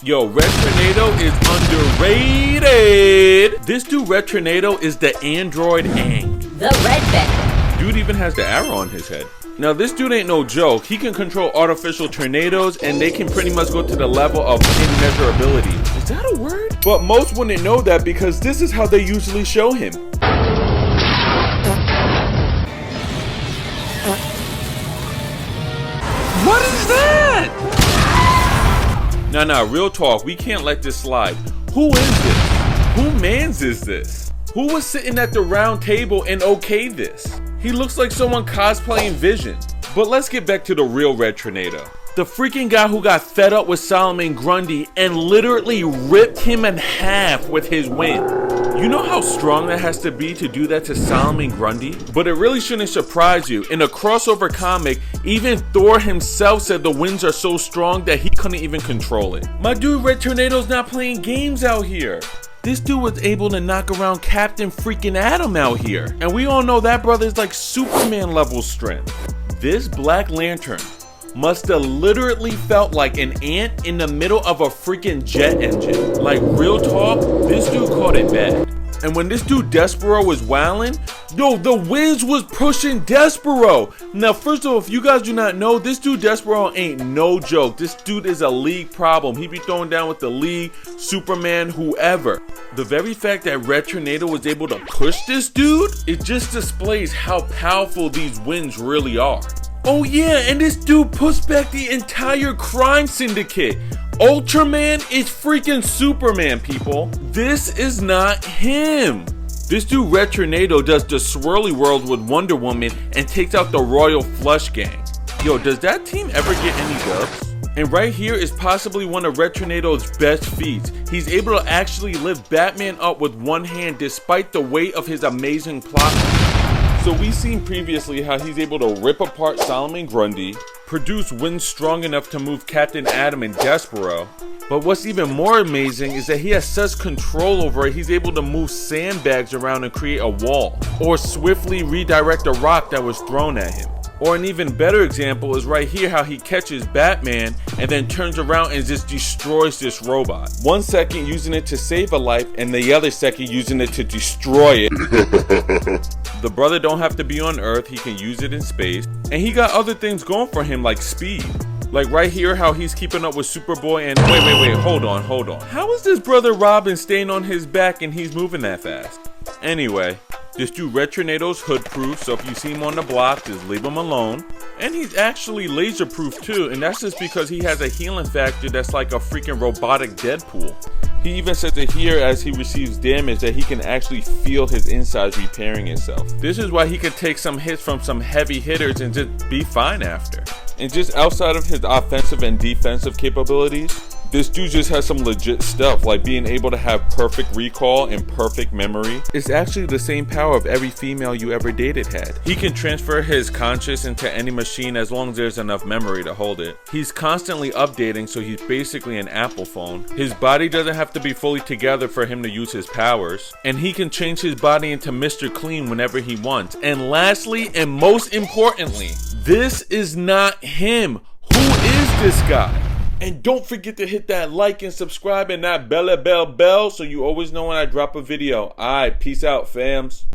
Yo, Red Tornado is underrated. This dude, Red Tornado, is the android Aang. The Red Bender. Dude even has the arrow on his head. Now, this dude ain't no joke. He can control artificial tornadoes, and they can pretty much go to the level of immeasurability. Is that a word? But most wouldn't know that because this is how they usually show him. What is that? Nah, real talk. We can't let this slide. Who is this? Who mans is this? Who was sitting at the round table and okayed this? He looks like someone cosplaying Vision. But let's get back to the real Red Tornado. The freaking guy who got fed up with Solomon Grundy and literally ripped him in half with his wind. You know how strong that has to be to do that to Solomon Grundy? But it really shouldn't surprise you. In a crossover comic, even Thor himself said the winds are so strong that he couldn't even control it. My dude Red Tornado's not playing games out here. This dude was able to knock around Captain freaking Atom out here. And we all know that brother's like Superman level strength. This Black Lantern must have literally felt like an ant in the middle of a freaking jet engine. Like, real talk, this dude caught it bad. And when this dude Despero was wilding, yo, the winds was pushing Despero. Now, first of all, if you guys do not know, this dude Despero ain't no joke. This dude is a league problem. He be throwing down with the League, Superman, whoever. The very fact that Red Tornado was able to push this dude, it just displays how powerful these winds really are. Oh yeah, and this dude pushed back the entire crime syndicate. Ultraman is freaking Superman, people. This is not him. This dude Red Tornado does the swirly world with Wonder Woman and takes out the Royal Flush Gang. Yo, does that team ever get any dubs? And right here is possibly one of Red Tornado's best feats. He's able to actually lift Batman up with one hand despite the weight of his amazing plot. So we've seen previously how he's able to rip apart Solomon Grundy, produce winds strong enough to move Captain Atom and Despero. But what's even more amazing is that he has such control over it, he's able to move sandbags around and create a wall, or swiftly redirect a rock that was thrown at him. Or an even better example is right here how he catches Batman and then turns around and just destroys this robot. 1 second using it to save a life and the other second using it to destroy it. The brother don't have to be on Earth, he can use it in space. And he got other things going for him like speed. Like right here how he's keeping up with Superboy and wait, hold on. How is this brother Robin staying on his back and he's moving that fast? Anyway, this dude Red Tornado's hood proof, so if you see him on the block, just leave him alone. And he's actually laser proof too, and that's just because he has a healing factor that's like a freaking robotic Deadpool. He even says it here as he receives damage that he can actually feel his insides repairing itself. This is why he could take some hits from some heavy hitters and just be fine after. And just outside of his offensive and defensive capabilities, this dude just has some legit stuff, like being able to have perfect recall and perfect memory. It's actually the same power of every female you ever dated had. He can transfer his conscious into any machine as long as there's enough memory to hold it. He's constantly updating, so he's basically an Apple phone. His body doesn't have to be fully together for him to use his powers. And he can change his body into Mr. Clean whenever he wants. And lastly, and most importantly, this is not him. Who is this guy? And don't forget to hit that like and subscribe and that bell so you always know when I drop a video. Alright, peace out, fams.